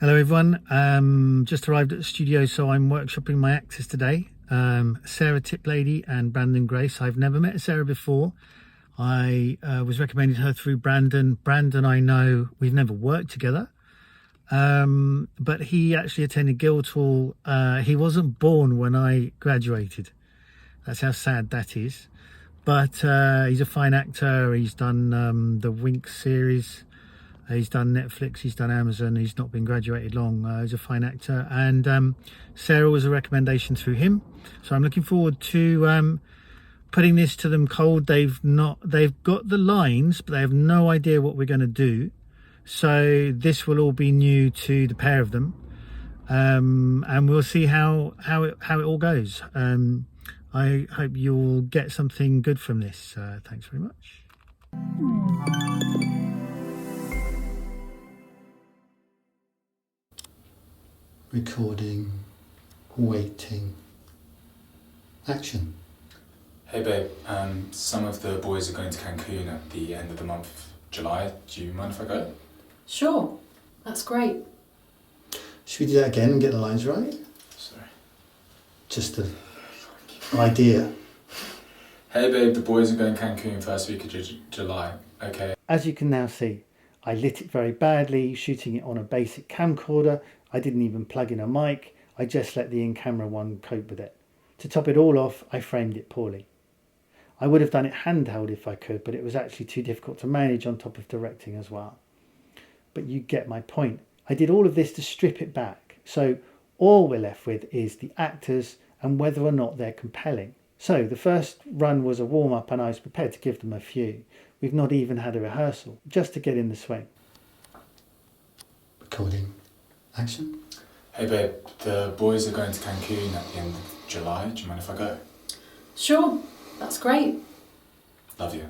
Hello everyone, just arrived at the studio, so I'm workshopping my actors today. Sarah Tiplady and Brandon Grace. I've never met Sarah before. I was recommended her through Brandon. Brandon, I know we've never worked together, but he actually attended Guildhall. He wasn't born when I graduated. That's how sad that is. But he's a fine actor. He's done the Wink series. He's done Netflix, he's done Amazon, he's not been graduated long. He's a fine actor. And Sarah was a recommendation through him. So I'm looking forward to putting this to them cold. They've got the lines, but they have no idea what we're going to do. So this will all be new to the pair of them. And we'll see how it all goes. I hope you'll get something good from this. Thanks very much. Recording, waiting, action. Hey babe, some of the boys are going to Cancun at the end of the month of July. Do you mind if I go? Sure, that's great. Should we do that again and get the lines right? Sorry. Just an idea. Hey babe, the boys are going Cancun first week of July. Okay. As you can now see, I lit it very badly, shooting it on a basic camcorder. I didn't even plug in a mic, I just let the in-camera one cope with it. To top it all off, I framed it poorly. I would have done it handheld if I could, but it was actually too difficult to manage on top of directing as well. But you get my point. I did all of this to strip it back, so all we're left with is the actors and whether or not they're compelling. So the first run was a warm-up and I was prepared to give them a few. We've not even had a rehearsal, just to get in the swing. Recording, action. Hey babe, the boys are going to Cancun at the end of July. Do you mind if I go? Sure, that's great. Love you.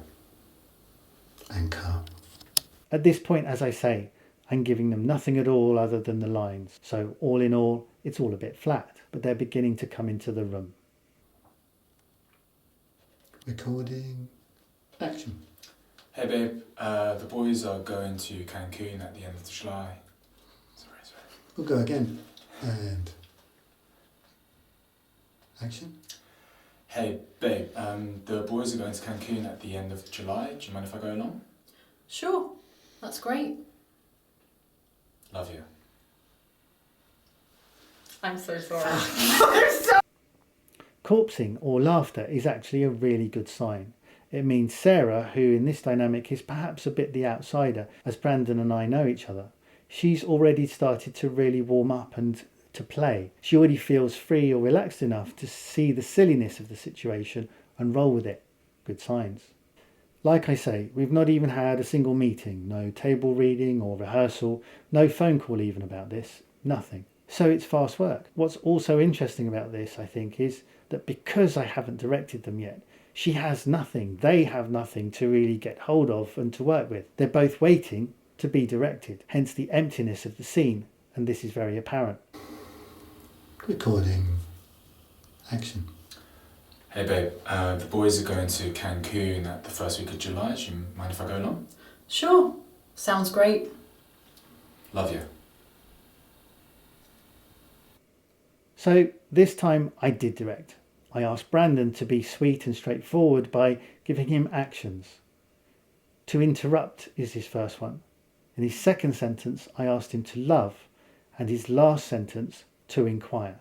And cut. At this point, as I say, I'm giving them nothing at all other than the lines. So all in all, it's all a bit flat, but they're beginning to come into the room. Recording, action. Hey babe, the boys are going to Cancun at the end of July. Sorry. We'll go again. And action. Hey babe, the boys are going to Cancun at the end of July. Do you mind if I go along? Sure, that's great. Love you. I'm so sorry. Corpsing or laughter is actually a really good sign. It means Sarah, who in this dynamic is perhaps a bit the outsider, as Brandon and I know each other, she's already started to really warm up and to play. She already feels free or relaxed enough to see the silliness of the situation and roll with it. Good signs. Like I say, we've not even had a single meeting, no table reading or rehearsal, no phone call even about this, nothing. So it's fast work. What's also interesting about this, I think, is that because I haven't directed them yet, she has nothing, they have nothing to really get hold of and to work with. They're both waiting to be directed, hence the emptiness of the scene, and this is very apparent. Recording, action. Hey babe, the boys are going to Cancun at the first week of July. Do you mind if I go along? Sure, sounds great. Love you. So this time I did direct. I asked Brandon to be sweet and straightforward by giving him actions. To interrupt is his first one. In his second sentence, I asked him to love, and his last sentence, to inquire.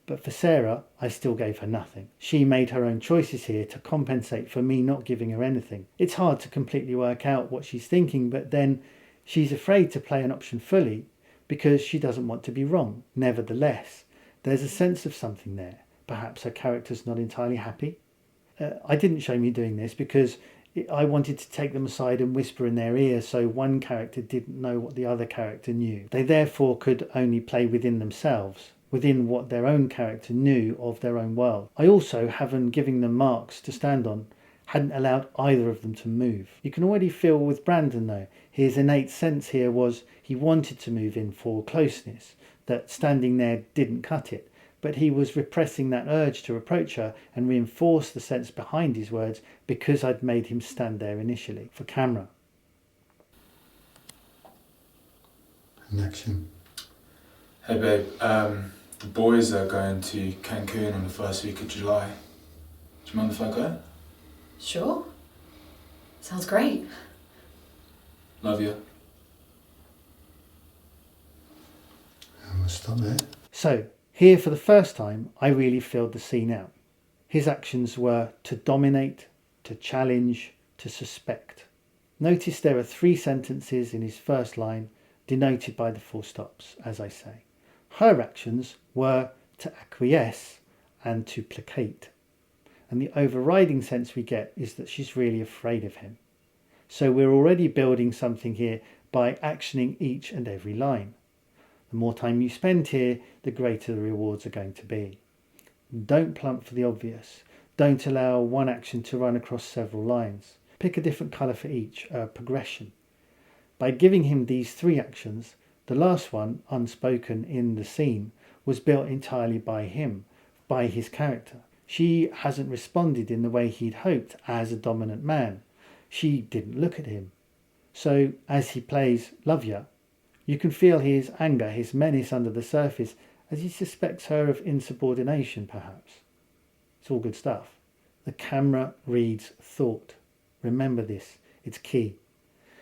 But for Sarah, I still gave her nothing. She made her own choices here to compensate for me not giving her anything. It's hard to completely work out what she's thinking, but then she's afraid to play an option fully because she doesn't want to be wrong. Nevertheless, there's a sense of something there. Perhaps her character's not entirely happy. I didn't show me doing this because I wanted to take them aside and whisper in their ear so one character didn't know what the other character knew. They therefore could only play within themselves, within what their own character knew of their own world. I also, having given them marks to stand on, hadn't allowed either of them to move. You can already feel with Brandon though, his innate sense here was he wanted to move in for closeness, that standing there didn't cut it. But he was repressing that urge to approach her and reinforce the sense behind his words because I'd made him stand there initially for camera. And action. Hey babe, the boys are going to Cancun on the first week of July. Do you mind if I go? Sure. Sounds great. Love you. And we'll stop there. So, here for the first time, I really filled the scene out. His actions were to dominate, to challenge, to suspect. Notice there are 3 sentences in his first line, denoted by the full stops, as I say. Her actions were to acquiesce and to placate. And the overriding sense we get is that she's really afraid of him. So we're already building something here by actioning each and every line. The more time you spend here, the greater the rewards are going to be. Don't plump for the obvious. Don't allow one action to run across several lines. Pick a different colour for each, a progression. By giving him these 3 actions, the last one, unspoken in the scene, was built entirely by him, by his character. She hasn't responded in the way he'd hoped as a dominant man. She didn't look at him. So, as he plays Love Ya, you can feel his anger, his menace under the surface, as he suspects her of insubordination, perhaps. It's all good stuff. The camera reads thought. Remember this, it's key.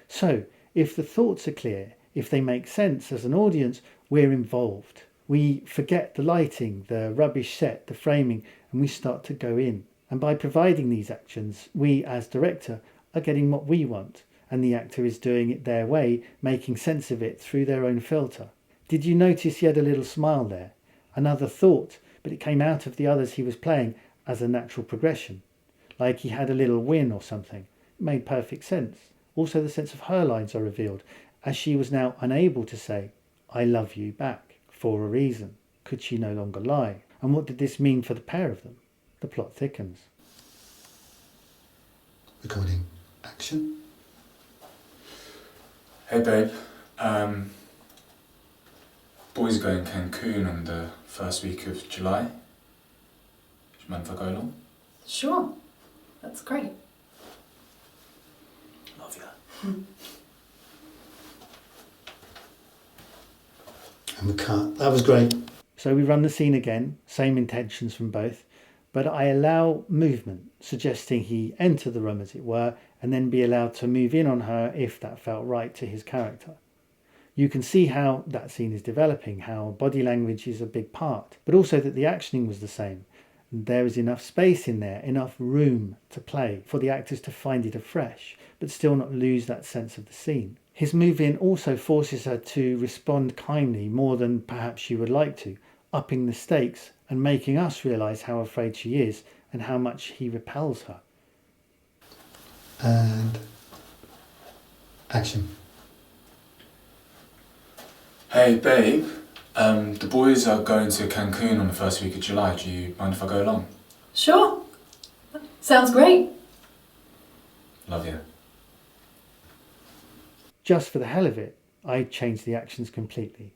So, if the thoughts are clear, if they make sense as an audience, we're involved. We forget the lighting, the rubbish set, the framing, and we start to go in. And by providing these actions, we as director are getting what we want, and the actor is doing it their way, making sense of it through their own filter. Did you notice he had a little smile there? Another thought, but it came out of the others he was playing as a natural progression. Like he had a little win or something. It made perfect sense. Also the sense of her lines are revealed, as she was now unable to say, I love you back, for a reason. Could she no longer lie? And what did this mean for the pair of them? The plot thickens. Recording action. Hey babe, boys are going Cancun on the first week of July. Do you mind if I go along? Sure. That's great. Love you. And we cut. That was great. So we run the scene again, same intentions from both, but I allow movement, suggesting he enter the room as it were, and then be allowed to move in on her if that felt right to his character. You can see how that scene is developing, how body language is a big part, but also that the actioning was the same. There is enough space in there, enough room to play for the actors to find it afresh, but still not lose that sense of the scene. His move in also forces her to respond kindly more than perhaps she would like to, upping the stakes and making us realise how afraid she is and how much he repels her. And action. Hey babe, the boys are going to Cancun on the first week of July. Do you mind if I go along? Sure. Sounds great. Love you. Just for the hell of it, I changed the actions completely.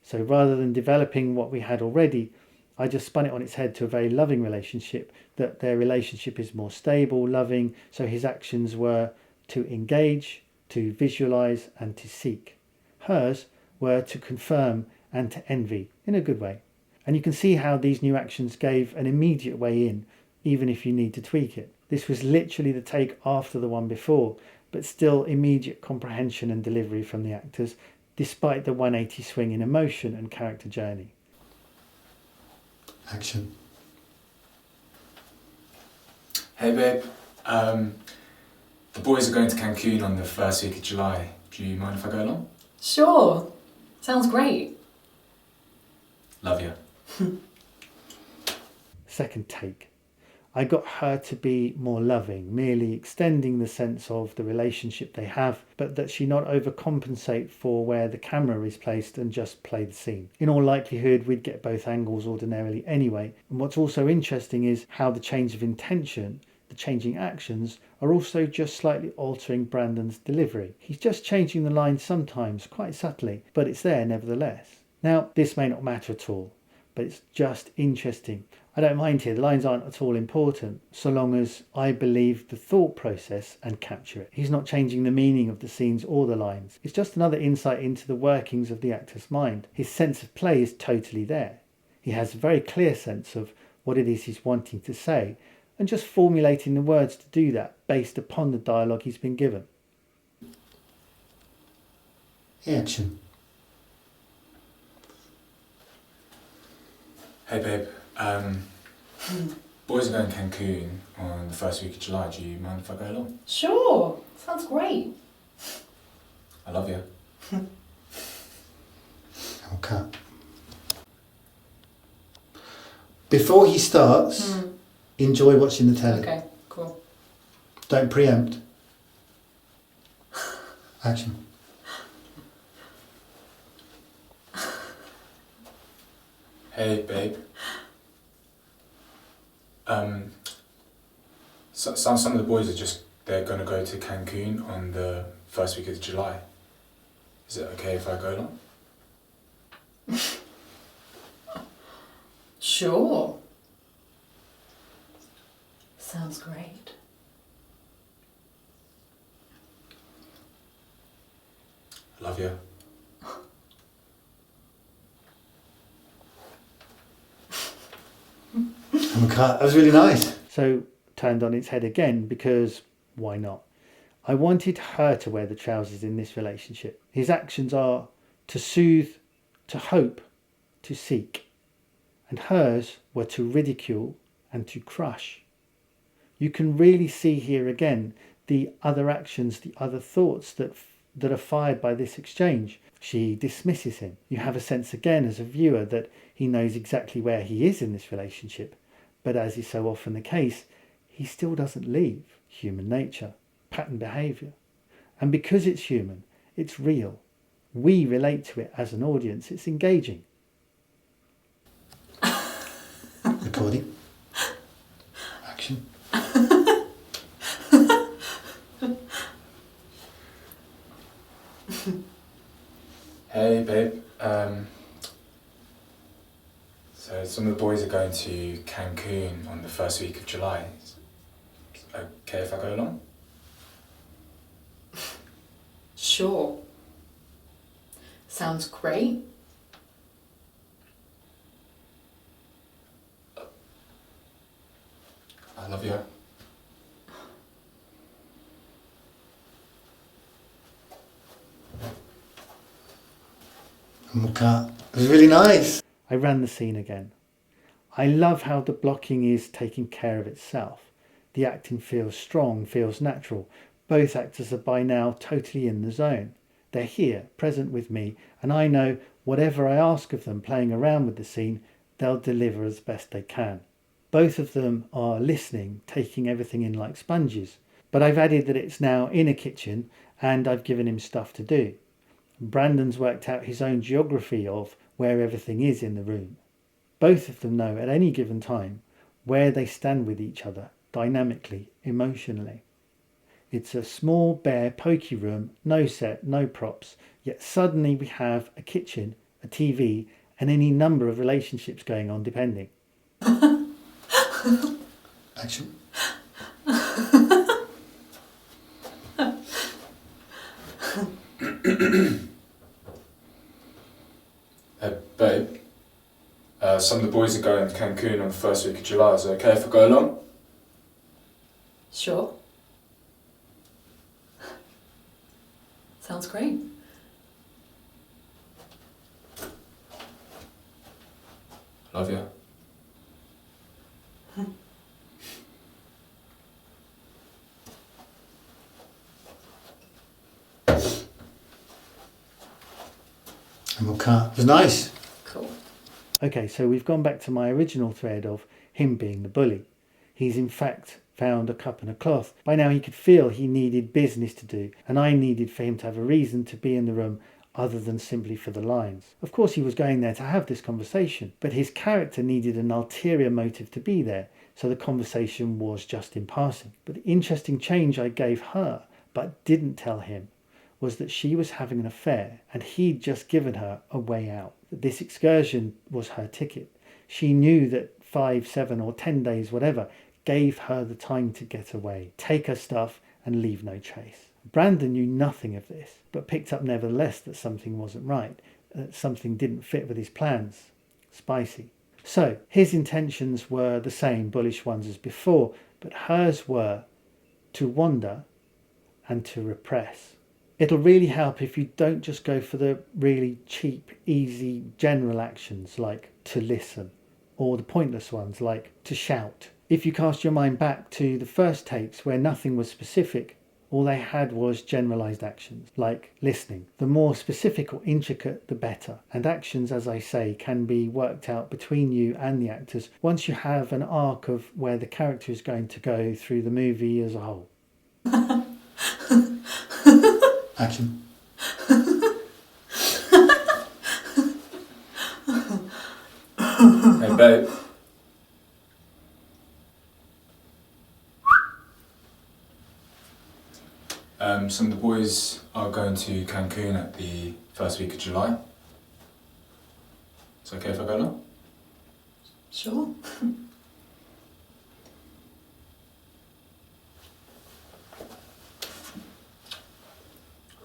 So rather than developing what we had already, I just spun it on its head to a very loving relationship, that their relationship is more stable, loving, so his actions were to engage, to visualise and to seek. Hers were to confirm and to envy, in a good way. And you can see how these new actions gave an immediate way in, even if you need to tweak it. This was literally the take after the one before, but still immediate comprehension and delivery from the actors, despite the 180 swing in emotion and character journey. Action. Hey babe, the boys are going to Cancun on the first week of July. Do you mind if I go along? Sure. Sounds great. Love you. Second take. I got her to be more loving, merely extending the sense of the relationship they have, but that she not overcompensate for where the camera is placed and just play the scene. In all likelihood, we'd get both angles ordinarily anyway. And what's also interesting is how the change of intention, the changing actions, are also just slightly altering Brandon's delivery. He's just changing the line sometimes, quite subtly, but it's there nevertheless. Now, this may not matter at all, but it's just interesting. I don't mind here, the lines aren't at all important, so long as I believe the thought process and capture it. He's not changing the meaning of the scenes or the lines. It's just another insight into the workings of the actor's mind. His sense of play is totally there. He has a very clear sense of what it is he's wanting to say, and just formulating the words to do that based upon the dialogue he's been given. Action. Hey babe, boys are going to Cancun on the first week of July. Do you mind if I go along? Sure. Sounds great. I love you. I'll cut. Before he starts, enjoy watching the telly. Okay, cool. Don't preempt. Action. Hey babe. Some of the boys they're going to go to Cancun on the first week of July. Is it okay if I go along? Sure. Sounds great. I love you. And cut. That was really nice. So turned on its head again because why not? I wanted her to wear the trousers in this relationship. His actions are to soothe, to hope, to seek. And hers were to ridicule and to crush. You can really see here again the other actions, the other thoughts that are fired by this exchange. She dismisses him. You have a sense again as a viewer that he knows exactly where he is in this relationship. But as is so often the case, he still doesn't leave. Human nature, pattern behaviour. And because it's human, it's real. We relate to it as an audience. It's engaging. Recording. Action. Hey babe. So some of the boys are going to Cancun on the first week of July. Is it okay if I go along? Sure. Sounds great. I love you. And we'll cut. It was really nice. I ran the scene again. I love how the blocking is taking care of itself. The acting feels strong, feels natural. Both actors are by now totally in the zone. They're here, present with me, and I know whatever I ask of them playing around with the scene, they'll deliver as best they can. Both of them are listening, taking everything in like sponges. But I've added that it's now in a kitchen and I've given him stuff to do. Brandon's worked out his own geography of where everything is in the room. Both of them know at any given time where they stand with each other, dynamically, emotionally. It's a small, bare, pokey room, no set, no props, yet suddenly we have a kitchen, a TV, and any number of relationships going on depending. Action. Babe, some of the boys are going to Cancun on the first week of July. Is it okay if I go along? Sure. Sounds great. Love you. And we'll cut. It was nice. Cool. Okay, so we've gone back to my original thread of him being the bully. He's in fact found a cup and a cloth. By now he could feel he needed business to do, and I needed for him to have a reason to be in the room other than simply for the lines. Of course he was going there to have this conversation, but his character needed an ulterior motive to be there, so the conversation was just in passing. But the interesting change I gave her, but didn't tell him, was that she was having an affair and he'd just given her a way out. That this excursion was her ticket. She knew that 5, 7 or 10 days, whatever, gave her the time to get away, take her stuff and leave no trace. Brandon knew nothing of this, but picked up nevertheless that something wasn't right, that something didn't fit with his plans. Spicy. So his intentions were the same bullish ones as before, but hers were to wander and to repress. It'll really help if you don't just go for the really cheap, easy, general actions like to listen, or the pointless ones like to shout. If you cast your mind back to the first takes where nothing was specific, all they had was generalised actions, like listening. The more specific or intricate, the better. And actions, as I say, can be worked out between you and the actors once you have an arc of where the character is going to go through the movie as a whole. Action. Hey babe. Some of the boys are going to Cancun at the first week of July. It's okay if I go along? Sure.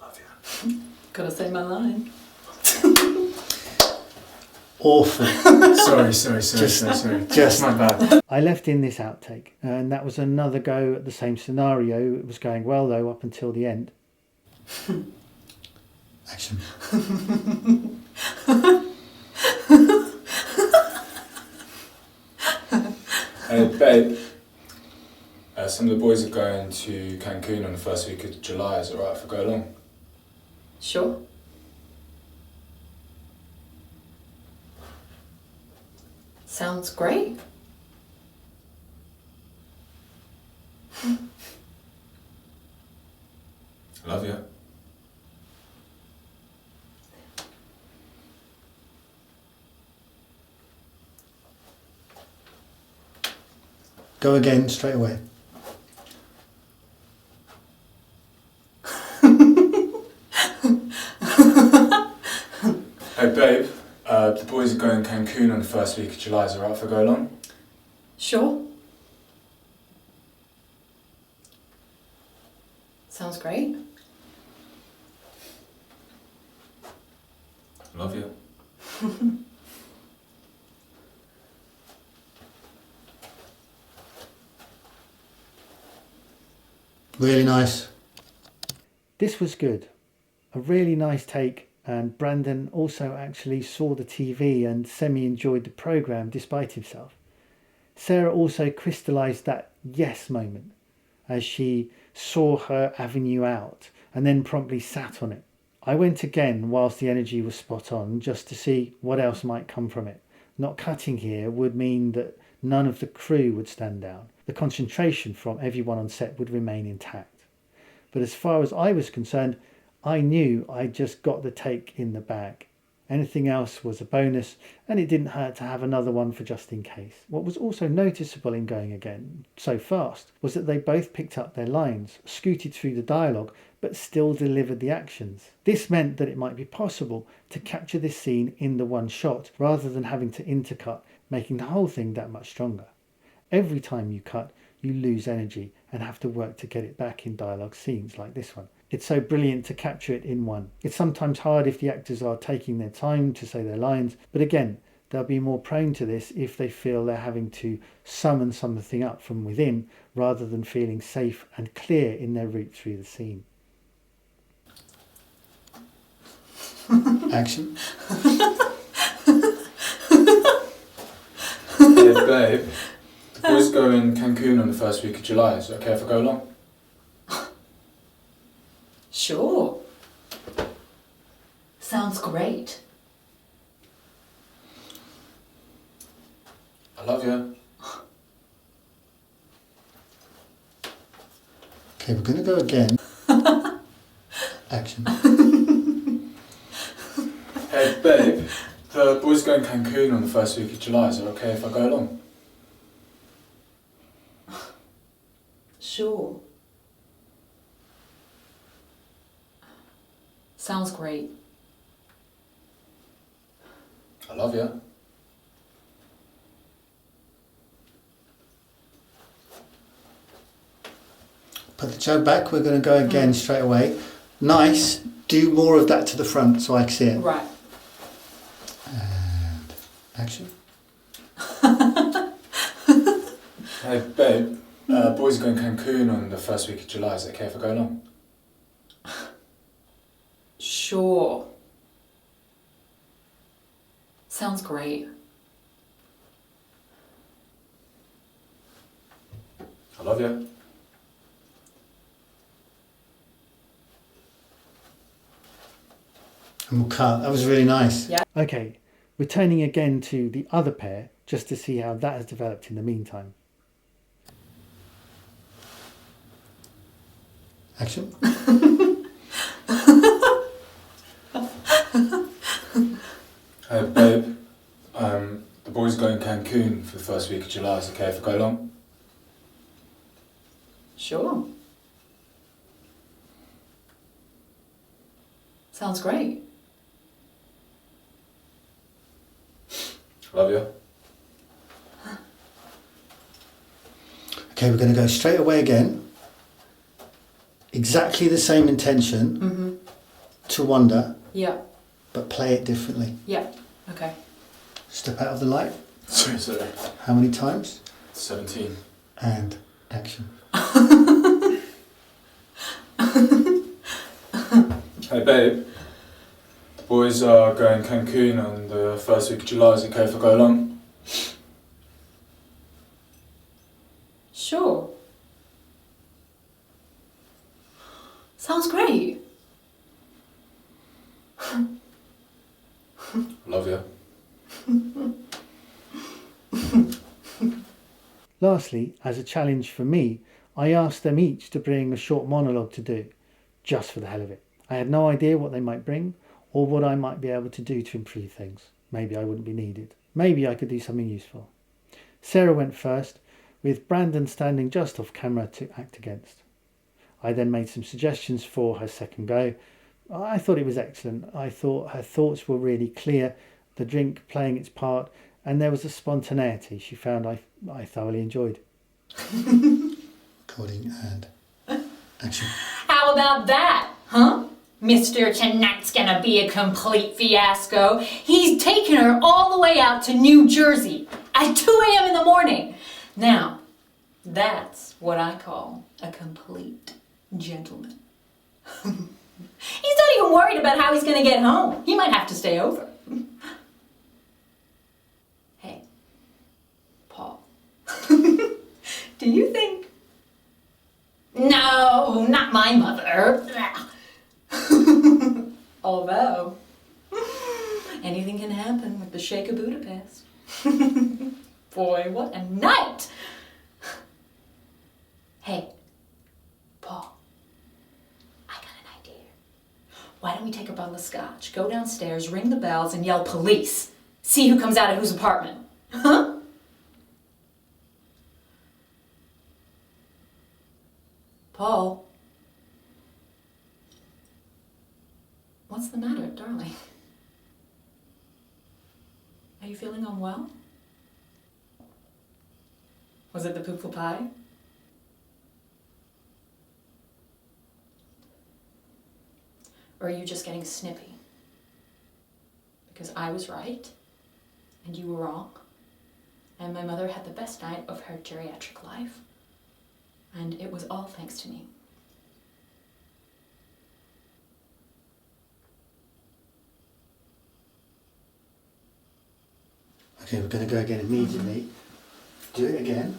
Love you. Gotta say my line. Awful. Sorry. Just my bad. I left in this outtake, and that was another go at the same scenario. It was going well, though, up until the end. Action. Hey babe. Some of the boys are going to Cancun on the first week of July. Is it alright if I go along? Sure. Sounds great. I love you. Go again straight away. Hey babe, the boys are going Cancun on the first week of July. Is it alright if I go along? Sure. Sounds great. Love you. Really nice. This was good. A really nice take, and Brandon also actually saw the TV and semi-enjoyed the programme despite himself. Sarah also crystallised that yes moment as she saw her avenue out and then promptly sat on it. I went again whilst the energy was spot on just to see what else might come from it. Not cutting here would mean that none of the crew would stand down. The concentration from everyone on set would remain intact. But as far as I was concerned, I knew I'd just got the take in the bag. Anything else was a bonus, and it didn't hurt to have another one for just in case. What was also noticeable in going again so fast was that they both picked up their lines, scooted through the dialogue, but still delivered the actions. This meant that it might be possible to capture this scene in the one shot rather than having to intercut, making the whole thing that much stronger. Every time you cut, you lose energy and have to work to get it back in dialogue scenes like this one. It's so brilliant to capture it in one. It's sometimes hard if the actors are taking their time to say their lines, but again, they'll be more prone to this if they feel they're having to summon something up from within rather than feeling safe and clear in their route through the scene. Action. Hey babe, the boys go in Cancun on the first week of July. Is it okay if I go along? Sure. Sounds great. I love you. Okay, we're going to go again. Action. Hey babe, the boys go in Cancun on the first week of July. Is it okay if I go along? Sure. Sounds great. I love you. Put the jug back. We're going to go again straight away. Nice. Do more of that to the front so I can see it. Right. And action. Hey babe, boys are going Cancun on the first week of July. Is it okay if I go along? Sure. Sounds great. I love you. And we'll cut. That was really nice. Yeah. Okay, returning again to the other pair just to see how that has developed in the meantime. Action. Hey babe, the boys are going Cancun for the first week of July. Is it okay if I go along? Sure. Sounds great. Love you. Okay, we're going to go straight away again. Exactly the same intention Mm-hmm. to wander, Yeah. but play it differently. Yeah. Okay. Step out of the light. Sorry. How many times? 17. And action. Hey babe, the boys are going Cancun on the first week of July. Is it okay if I go along? Sure. Sounds great. Love you. Lastly, as a challenge for me, I asked them each to bring a short monologue to do, just for the hell of it. I had no idea what they might bring or what I might be able to do to improve things. Maybe I wouldn't be needed. Maybe I could do something useful. Sarah went first, with Brandon standing just off camera to act against. I then made some suggestions for her second go. I thought it was excellent. I thought her thoughts were really clear, the drink playing its part, and there was a spontaneity she found I thoroughly enjoyed. Recording and action. How about that, huh? Mr. Tonight's gonna be a complete fiasco. He's taking her all the way out to New Jersey at 2 a.m. in the morning. Now, that's what I call a complete gentleman. He's not even worried about how he's gonna get home. He might have to stay over. Hey, Paul. Do you think... No, not my mother. Although, anything can happen with the Sheikh of Budapest. Boy, what a night! Hey, Paul, I got an idea. Why don't we take a bottle of scotch, go downstairs, ring the bells, and yell police? See who comes out of whose apartment. Huh? Paul? What's the matter, darling? Are you feeling unwell? Was it the poo pie? Or are you just getting snippy? Because I was right, and you were wrong, and my mother had the best night of her geriatric life, and it was all thanks to me. Okay, we're going to go again immediately. Do it again.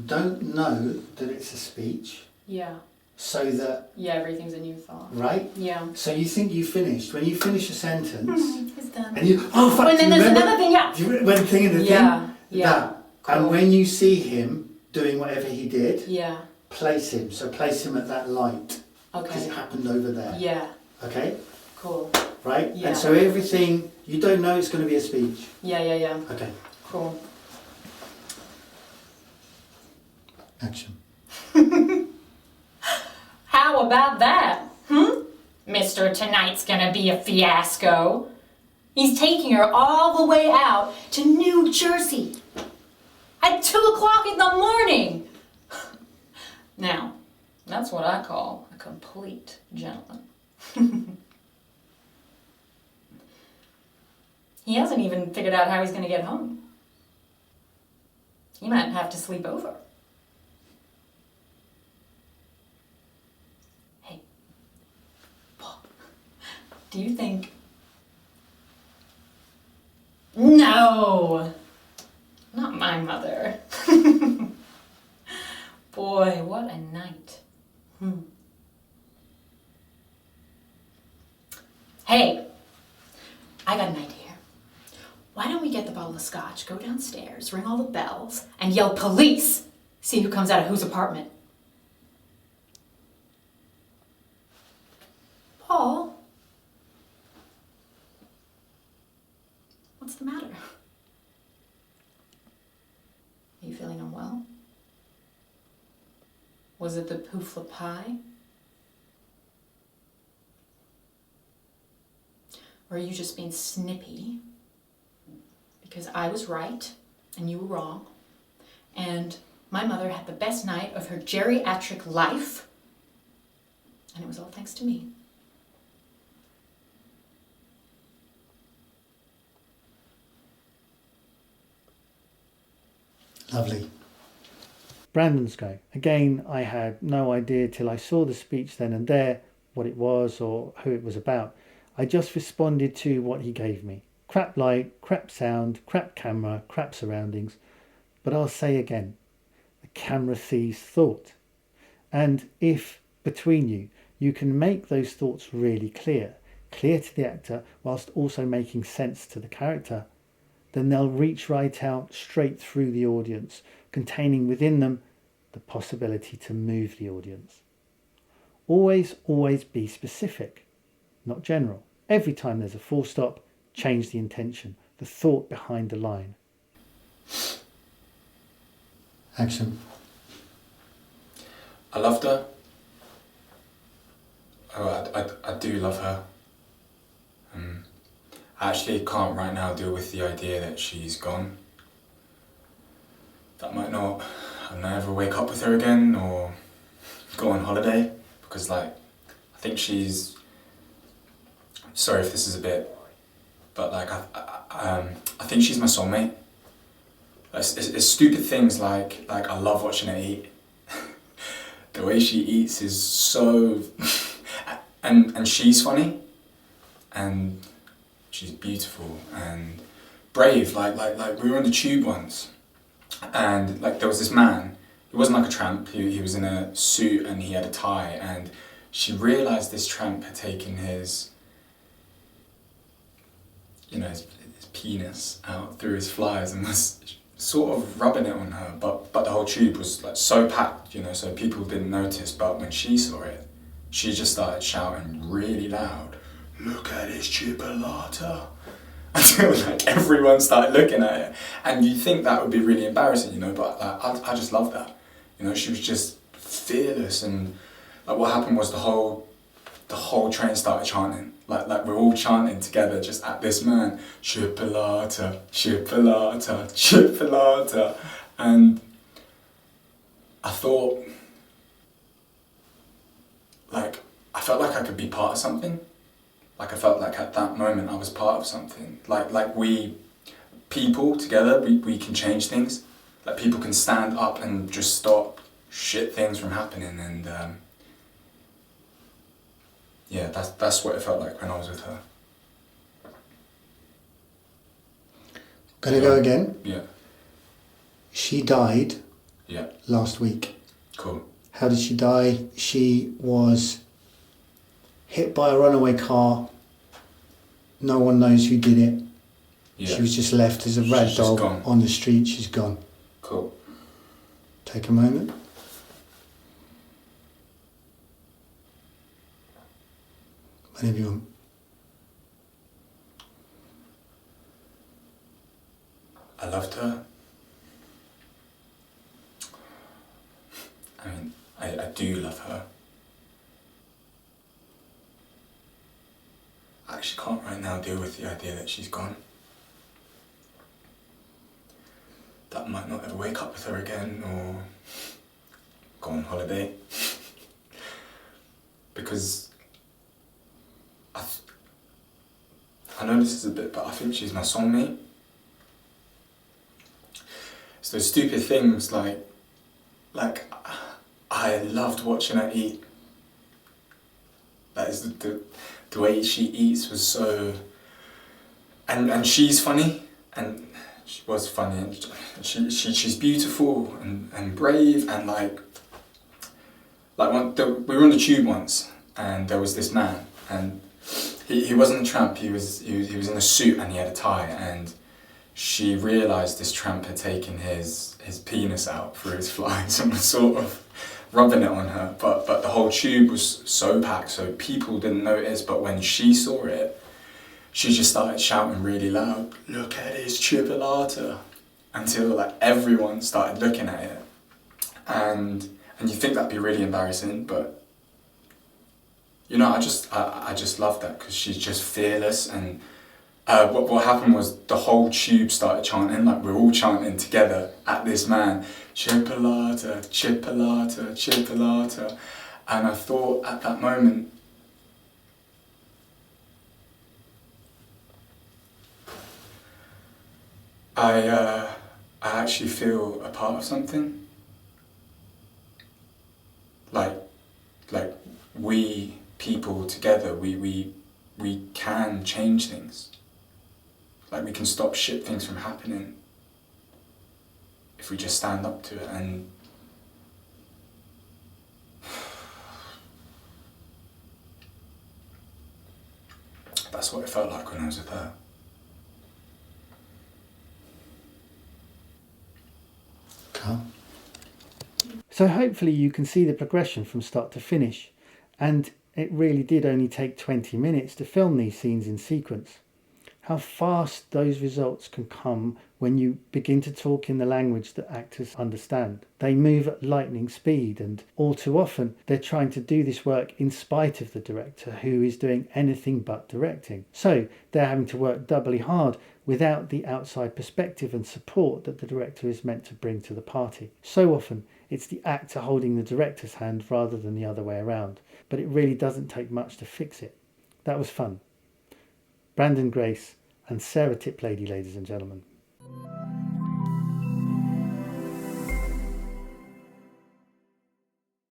Don't know that it's a speech, Yeah. so that, Yeah, everything's a new thought. right? Yeah. So you think you finished. When you finish a sentence, It's done. and you, oh fuck, Oh, and do then you there's remember? another thing, yeah. Do you when thing in the Yeah, thing? yeah. That. Cool. And when you see him doing whatever he did, Yeah. place him. So place him at that light. Because it Okay. happened over there. Yeah. Okay? Cool. Right? Yeah. And so everything, you don't know it's going to be a speech. Yeah, yeah, yeah. Okay. Cool. Action. How about that? Mr. Tonight's gonna be a fiasco. He's taking her all the way out to New Jersey at 2 o'clock in the morning. Now, That's what I call a complete gentleman. He hasn't even figured out how he's going to get home. He might have to sleep over. Hey, Paul, do you think... No! Not my mother. Boy, what a night. Hey, I got an idea. Why don't we get the bottle of scotch, go downstairs, ring all the bells, and yell police? See who comes out of whose apartment. Paul? What's the matter? Are you feeling unwell? Was it the poufla pie? Or are you just being snippy? Because I was right and you were wrong. And my mother had the best night of her geriatric life. And it was all thanks to me. Lovely. Brandon's go. Again, I had no idea till I saw the speech then and there what it was or who it was about. I just responded to what he gave me. Crap light, crap sound, crap camera, crap surroundings. But I'll say again, the camera sees thought. And if, between you, you can make those thoughts really clear to the actor, whilst also making sense to the character, then they'll reach right out straight through the audience, containing within them the possibility to move the audience. Always be specific, not general. Every time there's a full stop, change the intention, the thought behind the line. Action. I loved her. Oh, I do love her. I actually can't right now deal with the idea that she's gone. That might not, I might never wake up with her again or go on holiday, because like, I think she's, sorry if this is a bit, but like, I think she's my soulmate. It's stupid things like I love watching her eat. The way she eats is so, and she's funny, and she's beautiful and brave. Like we were on the tube once, and like there was this man. He wasn't like a tramp. He was in a suit and he had a tie. And she realised this tramp had taken his, his penis out through his flies and was sort of rubbing it on her. But the whole tube was like so packed, so people didn't notice. But when she saw it, she just started shouting really loud, "Look at his chipolata!" Until like everyone started looking at it. And you think that would be really embarrassing, but like, I just love that. She was just fearless, and like what happened was the whole train started chanting. Like we're all chanting together just at this man, chipolata, chipolata, chipolata. And I thought, like, I felt like I could be part of something. Like I felt like at that moment I was part of something. Like we, people together, we can change things. Like people can stand up and just stop shit things from happening. And yeah, that's what it felt like when I was with her. Gonna go again. Yeah. She died Yeah. last week. Cool. How did she die? She was hit by a runaway car. No one knows who did it. Yeah. She was just left as a rag She's just doll gone. on the street. She's gone. Cool. Take a moment. Whenever you want. I loved her. I mean, I do love her. I actually can't right now deal with the idea that she's gone. That I might not ever wake up with her again or go on holiday. because I know this is a bit, but I think she's my soulmate. It's those stupid things like I loved watching her eat. That is the way she eats was so, and she's funny, and she was funny, and she's beautiful and brave, and we were on the tube once, and there was this man, and he wasn't a tramp. He was in a suit and he had a tie, and she realised this tramp had taken his penis out through his flies and was sort of rubbing it on her, but the whole tube was so packed, so people didn't notice. But when she saw it, she just started shouting really loud, "Look at his chipolata," until everyone started looking at it, and you think that'd be really embarrassing, but I just love that because she's just fearless. And what happened was the whole tube started chanting, we're all chanting together at this man, "Chipolata, chipolata, chipolata," and I thought at that moment, I actually feel a part of something. Like we people together, we can change things. We can stop shit things from happening if we just stand up to it. And that's what it felt like when I was with her. Carl? So hopefully you can see the progression from start to finish, and it really did only take 20 minutes to film these scenes in sequence. How fast those results can come when you begin to talk in the language that actors understand. They move at lightning speed, and all too often they're trying to do this work in spite of the director, who is doing anything but directing. So they're having to work doubly hard without the outside perspective and support that the director is meant to bring to the party. So often it's the actor holding the director's hand rather than the other way around, but it really doesn't take much to fix it. That was fun. Brandon Grace and Sarah Tiplady, ladies and gentlemen.